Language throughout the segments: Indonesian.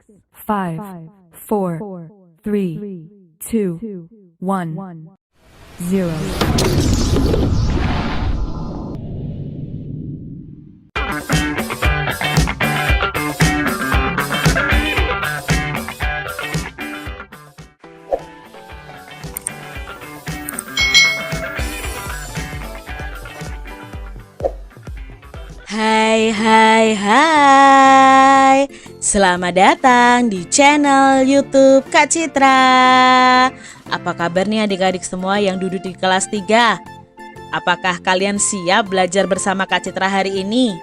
5, 4, 3, 2, 1, 0. Hai. Selamat datang di channel YouTube Kak Citra. Apa kabar nih adik-adik semua yang duduk di kelas 3? Apakah kalian siap belajar bersama Kak Citra hari ini?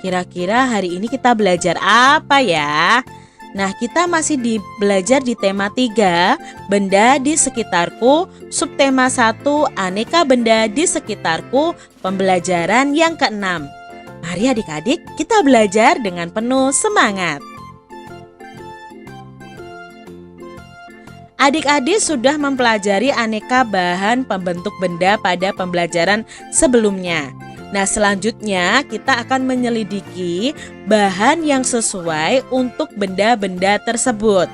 Kira-kira hari ini kita belajar apa ya? Nah, kita masih belajar di tema 3, benda di sekitarku, subtema 1, aneka benda di sekitarku, pembelajaran yang ke-6. Mari adik-adik kita belajar dengan penuh semangat. Adik-adik sudah mempelajari aneka bahan pembentuk benda pada pembelajaran sebelumnya. Nah, selanjutnya kita akan menyelidiki bahan yang sesuai untuk benda-benda tersebut.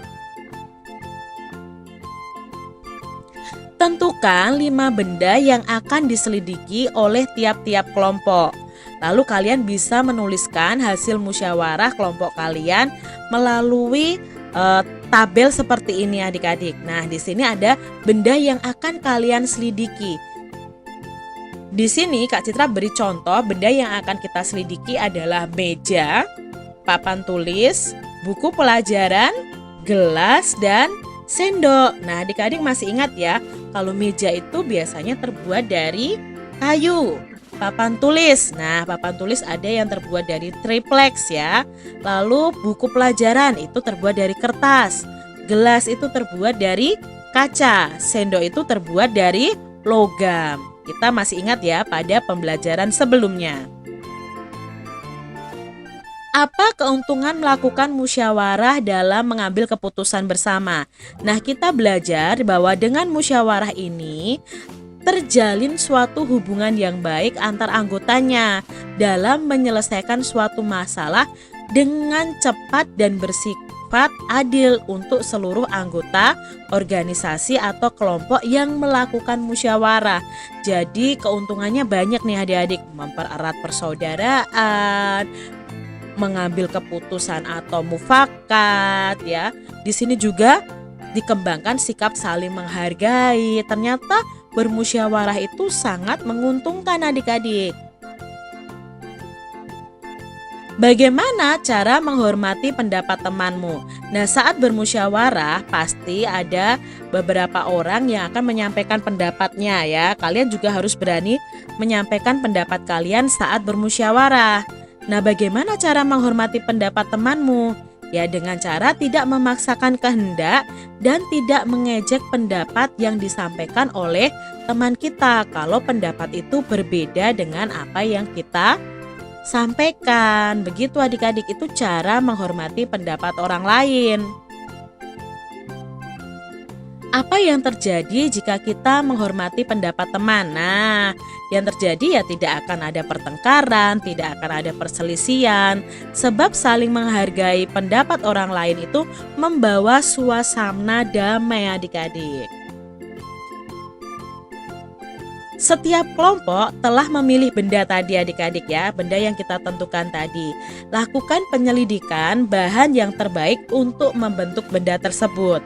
Tentukan 5 benda yang akan diselidiki oleh tiap-tiap kelompok. Lalu kalian bisa menuliskan hasil musyawarah kelompok kalian melalui tabel seperti ini adik-adik. Nah, di sini ada benda yang akan kalian selidiki. Di sini Kak Citra beri contoh benda yang akan kita selidiki adalah meja, papan tulis, buku pelajaran, gelas, dan sendok. Nah, adik-adik masih ingat ya, kalau meja itu biasanya terbuat dari kayu. Papan tulis, nah papan tulis ada yang terbuat dari triplex ya. Lalu buku pelajaran itu terbuat dari kertas. Gelas itu terbuat dari kaca. Sendok itu terbuat dari logam. Kita masih ingat ya pada pembelajaran sebelumnya. Apa keuntungan melakukan musyawarah dalam mengambil keputusan bersama? Nah, kita belajar bahwa dengan musyawarah ini terjalin suatu hubungan yang baik antar anggotanya dalam menyelesaikan suatu masalah dengan cepat dan bersifat adil untuk seluruh anggota organisasi atau kelompok yang melakukan musyawarah. Jadi keuntungannya banyak nih adik-adik, mempererat persaudaraan, mengambil keputusan atau mufakat ya. Di sini juga dikembangkan sikap saling menghargai. Ternyata bermusyawarah itu sangat menguntungkan adik-adik. Bagaimana cara menghormati pendapat temanmu? Nah, saat bermusyawarah pasti ada beberapa orang yang akan menyampaikan pendapatnya ya. Kalian juga harus berani menyampaikan pendapat kalian saat bermusyawarah. Nah, bagaimana cara menghormati pendapat temanmu? Ya, dengan cara tidak memaksakan kehendak dan tidak mengejek pendapat yang disampaikan oleh teman kita kalau pendapat itu berbeda dengan apa yang kita sampaikan. Begitu adik-adik, itu cara menghormati pendapat orang lain. Apa yang terjadi jika kita menghormati pendapat teman? Nah, yang terjadi ya tidak akan ada pertengkaran, tidak akan ada perselisihan. Sebab saling menghargai pendapat orang lain itu membawa suasana damai adik-adik. Setiap kelompok telah memilih benda tadi adik-adik ya, benda yang kita tentukan tadi. Lakukan penyelidikan bahan yang terbaik untuk membentuk benda tersebut.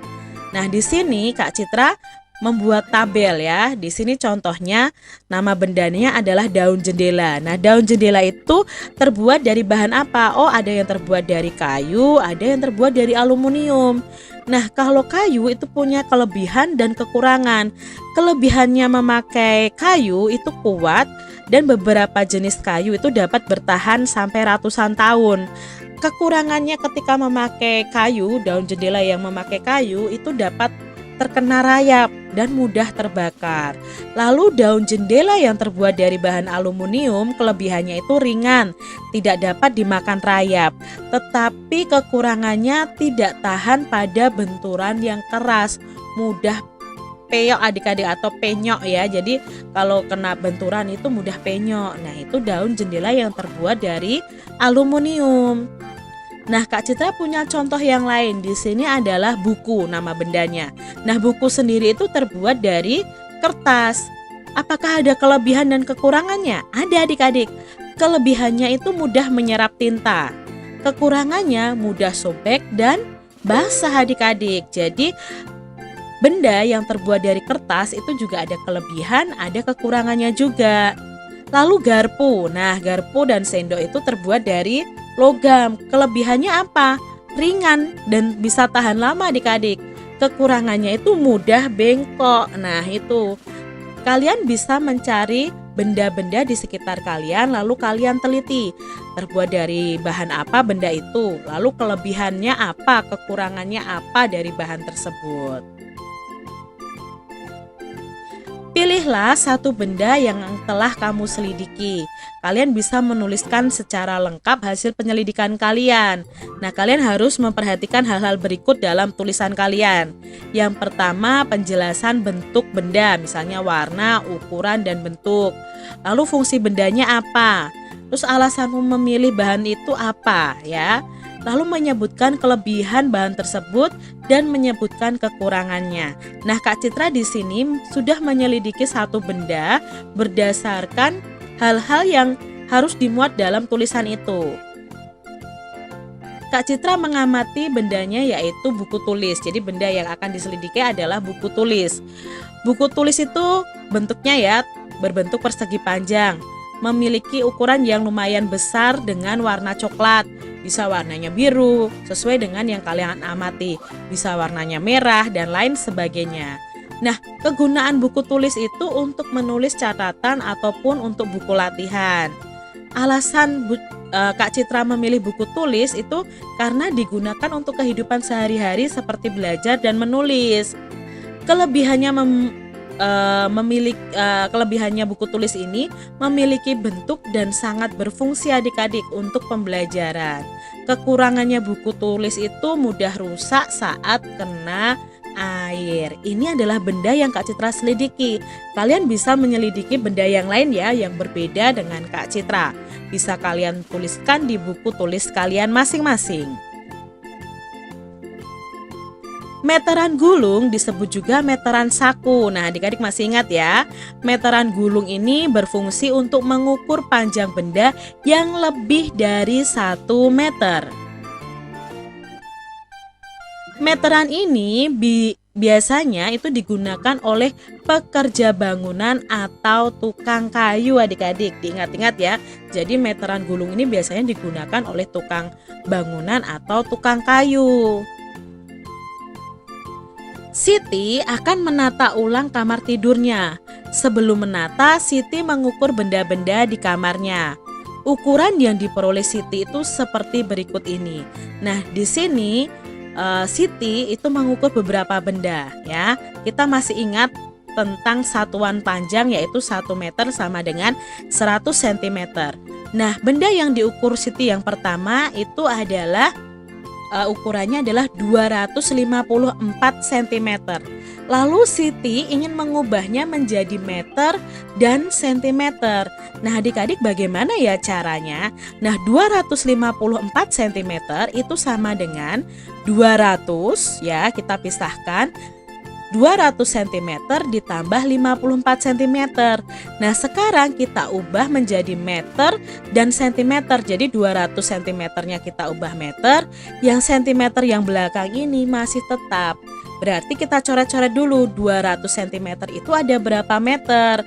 Nah, di sini Kak Citra membuat tabel ya. Di sini contohnya nama bendanya adalah daun jendela. Nah, daun jendela itu terbuat dari bahan apa? Oh, ada yang terbuat dari kayu, ada yang terbuat dari aluminium. Nah, kalau kayu itu punya kelebihan dan kekurangan. Kelebihannya memakai kayu itu kuat dan beberapa jenis kayu itu dapat bertahan sampai ratusan tahun. Kekurangannya ketika memakai kayu, daun jendela yang memakai kayu itu dapat terkena rayap dan mudah terbakar. Lalu daun jendela yang terbuat dari bahan aluminium, kelebihannya itu ringan, tidak dapat dimakan rayap. Tetapi kekurangannya tidak tahan pada benturan yang keras, mudah peyok adik-adik atau penyok ya. Jadi kalau kena benturan itu mudah penyok. Nah, itu daun jendela yang terbuat dari aluminium. Nah, Kak Citra punya contoh yang lain. Di sini adalah buku nama bendanya. Nah, buku sendiri itu terbuat dari kertas. Apakah ada kelebihan dan kekurangannya? Ada adik-adik. Kelebihannya itu mudah menyerap tinta. Kekurangannya mudah sobek dan basah adik-adik. Jadi benda yang terbuat dari kertas itu juga ada kelebihan, ada kekurangannya juga. Lalu garpu. Nah, garpu dan sendok itu terbuat dari logam. Kelebihannya apa? Ringan dan bisa tahan lama adik-adik. Kekurangannya itu mudah bengkok. Nah, itu. Kalian bisa mencari benda-benda di sekitar kalian, lalu kalian teliti. Terbuat dari bahan apa benda itu? Lalu kelebihannya apa? Kekurangannya apa dari bahan tersebut? Pilihlah satu benda yang telah kamu selidiki. Kalian bisa menuliskan secara lengkap hasil penyelidikan kalian. Nah, kalian harus memperhatikan hal-hal berikut dalam tulisan kalian. Yang pertama, penjelasan bentuk benda, misalnya warna, ukuran, dan bentuk. Lalu fungsi bendanya apa? Terus alasanmu memilih bahan itu apa, ya? Lalu menyebutkan kelebihan bahan tersebut dan menyebutkan kekurangannya. Nah, Kak Citra di sini sudah menyelidiki satu benda berdasarkan hal-hal yang harus dimuat dalam tulisan itu. Kak Citra mengamati bendanya yaitu buku tulis. Jadi benda yang akan diselidiki adalah buku tulis. Buku tulis itu bentuknya ya berbentuk persegi panjang, memiliki ukuran yang lumayan besar dengan warna coklat. Bisa warnanya biru, sesuai dengan yang kalian amati. Bisa warnanya merah, dan lain sebagainya. Nah, kegunaan buku tulis itu untuk menulis catatan ataupun untuk buku latihan. Alasan Kak Citra memilih buku tulis itu karena digunakan untuk kehidupan sehari-hari seperti belajar dan menulis. Kelebihannya buku tulis ini memiliki bentuk dan sangat berfungsi adik-adik untuk pembelajaran. Kekurangannya buku tulis itu mudah rusak saat kena air. Ini adalah benda yang Kak Citra selidiki. Kalian bisa menyelidiki benda yang lain ya yang berbeda dengan Kak Citra. Bisa kalian tuliskan di buku tulis kalian masing-masing. Meteran gulung disebut juga meteran saku. Nah, adik-adik masih ingat ya? Meteran gulung ini berfungsi untuk mengukur panjang benda yang lebih dari 1 meter. Meteran ini biasanya itu digunakan oleh pekerja bangunan atau tukang kayu adik-adik. Diingat-ingat ya. Jadi meteran gulung ini biasanya digunakan oleh tukang bangunan atau tukang kayu. Siti akan menata ulang kamar tidurnya. Sebelum menata, Siti mengukur benda-benda di kamarnya. Ukuran yang diperoleh Siti itu seperti berikut ini. Nah, di sini Siti itu mengukur beberapa benda ya. Kita masih ingat tentang satuan panjang yaitu 1 meter sama dengan 100 cm. Nah, benda yang diukur Siti yang pertama itu adalah ukurannya adalah 254 cm. Lalu Siti ingin mengubahnya menjadi meter dan sentimeter. Nah, adik-adik bagaimana ya caranya? Nah, 254 cm itu sama dengan 200 ya, kita pisahkan. 200 cm ditambah 54 cm. Nah, sekarang kita ubah menjadi meter dan sentimeter. Jadi 200 cm-nya kita ubah meter, yang sentimeter yang belakang ini masih tetap. Berarti kita coret-coret dulu 200 cm itu ada berapa meter.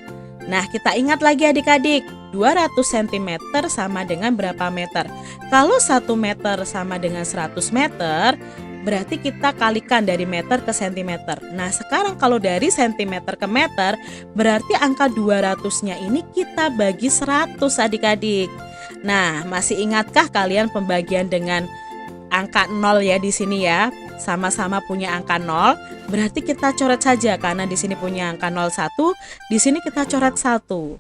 Nah, kita ingat lagi adik-adik, 200 cm sama dengan berapa meter? Kalau 1 meter sama dengan 100 meter, berarti kita kalikan dari meter ke sentimeter. Nah, sekarang kalau dari sentimeter ke meter, berarti angka 200-nya ini kita bagi 100 adik-adik. Nah, masih ingatkah kalian pembagian dengan angka 0 ya di sini ya? Sama-sama punya angka 0, berarti kita coret saja karena di sini punya angka 01, di sini kita coret 1.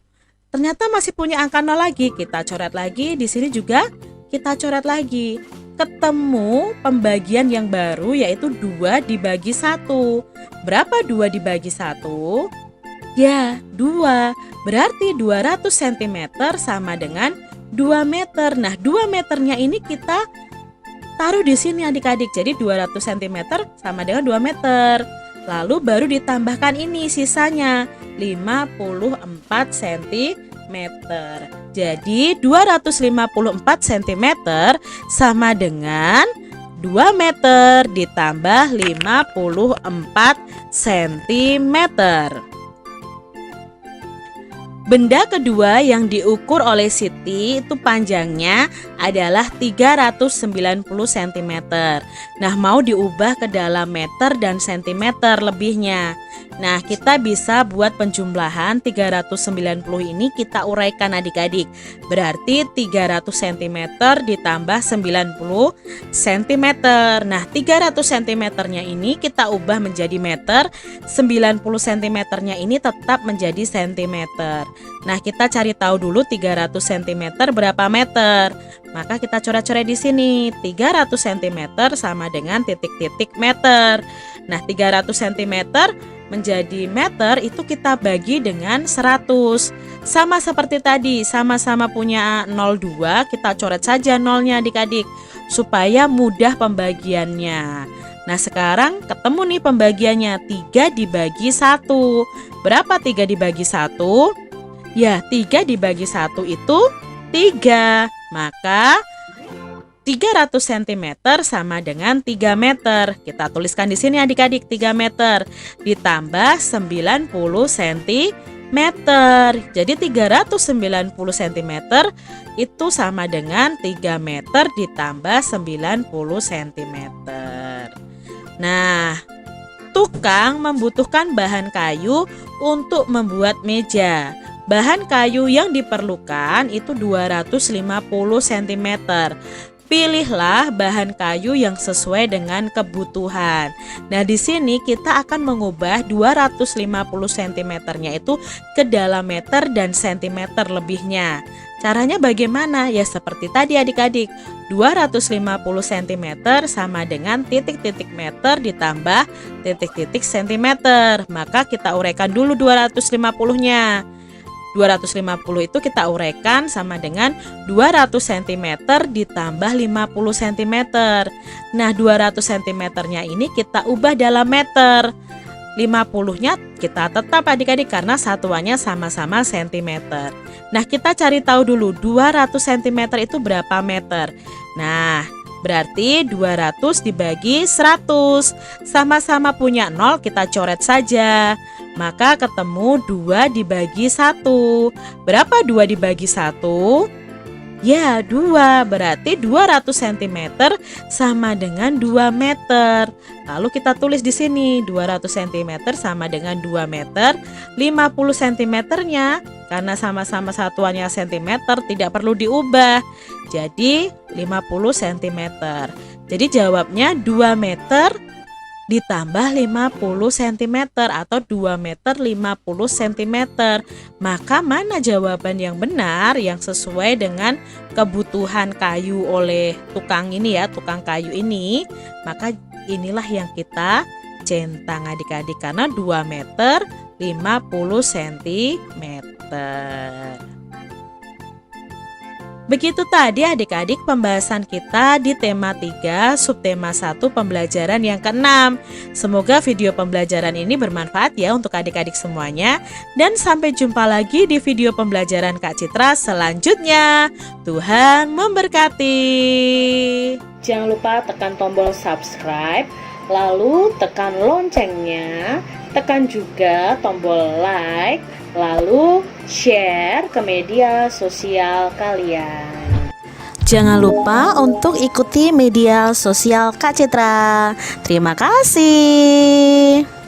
Ternyata masih punya angka 0 lagi, kita coret lagi, di sini juga kita coret lagi. Ketemu pembagian yang baru yaitu 2 dibagi 1. Berapa 2 dibagi 1? Ya, 2. Berarti 200 cm sama dengan 2 meter. Nah, 2 meternya ini kita taruh di sini adik-adik. Jadi 200 cm sama dengan 2 meter. Lalu baru ditambahkan ini sisanya 54 cm. Jadi 254 cm sama dengan 2 meter ditambah 54 cm. Benda kedua yang diukur oleh Siti itu panjangnya adalah 390 cm. Nah, mau diubah ke dalam meter dan sentimeter lebihnya. Nah, kita bisa buat penjumlahan 390 ini kita uraikan adik-adik. Berarti 300 cm ditambah 90 cm. Nah, 300 cm-nya ini kita ubah menjadi meter, 90 cm-nya ini tetap menjadi sentimeter. Nah, kita cari tahu dulu 300 cm berapa meter. Maka kita coret-coret di sini. 300 cm sama dengan titik-titik meter. Nah, 300 cm menjadi meter itu kita bagi dengan 100. Sama seperti tadi, sama-sama punya 02, kita coret saja nolnya adik-adik supaya mudah pembagiannya. Nah, sekarang ketemu nih pembagiannya, 3 dibagi 1. Berapa 3 dibagi 1? Ya, 3 dibagi 1 itu 3. Maka 300 cm sama dengan 3 meter. Kita tuliskan di sini adik-adik 3 meter ditambah 90 cm. Jadi 390 cm itu sama dengan 3 meter ditambah 90 cm. Nah, tukang membutuhkan bahan kayu untuk membuat meja. Bahan kayu yang diperlukan itu 250 cm. Pilihlah bahan kayu yang sesuai dengan kebutuhan. Nah, di sini kita akan mengubah 250 cm-nya itu ke dalam meter dan sentimeter lebihnya. Caranya bagaimana? Ya seperti tadi adik-adik. 250 cm sama dengan titik-titik meter ditambah titik-titik sentimeter. Maka kita uraikan dulu 250-nya. 250 itu kita uraikan sama dengan 200 cm ditambah 50 cm. Nah, 200 cm-nya ini kita ubah dalam meter. 50-nya kita tetap adik-adik karena satuannya sama-sama sentimeter. Nah, kita cari tahu dulu 200 cm itu berapa meter. Nah, berarti 200 dibagi 100. Sama-sama punya 0, kita coret saja. Maka ketemu 2 dibagi 1. Berapa 2 dibagi 1? Ya, 2. Berarti 200 cm sama dengan 2 meter. Lalu kita tulis di sini 200 cm sama dengan 2 meter. 50 cm-nya karena sama-sama satuannya sentimeter tidak perlu diubah. Jadi 50 cm. Jadi jawabnya 2 meter ditambah 50 cm atau 2 meter 50 cm. Maka mana jawaban yang benar yang sesuai dengan kebutuhan kayu oleh tukang ini ya, tukang kayu ini? Maka inilah yang kita centang adik-adik karena 2 meter 50 cm. Begitu tadi adik-adik pembahasan kita di tema 3 subtema 1 pembelajaran yang ke-6. Semoga video pembelajaran ini bermanfaat ya untuk adik-adik semuanya. Dan sampai jumpa lagi di video pembelajaran Kak Citra selanjutnya. Tuhan memberkati. Jangan lupa tekan tombol subscribe, lalu tekan loncengnya, tekan juga tombol like, lalu share ke media sosial kalian. Jangan lupa untuk ikuti media sosial Kak Citra. Terima kasih.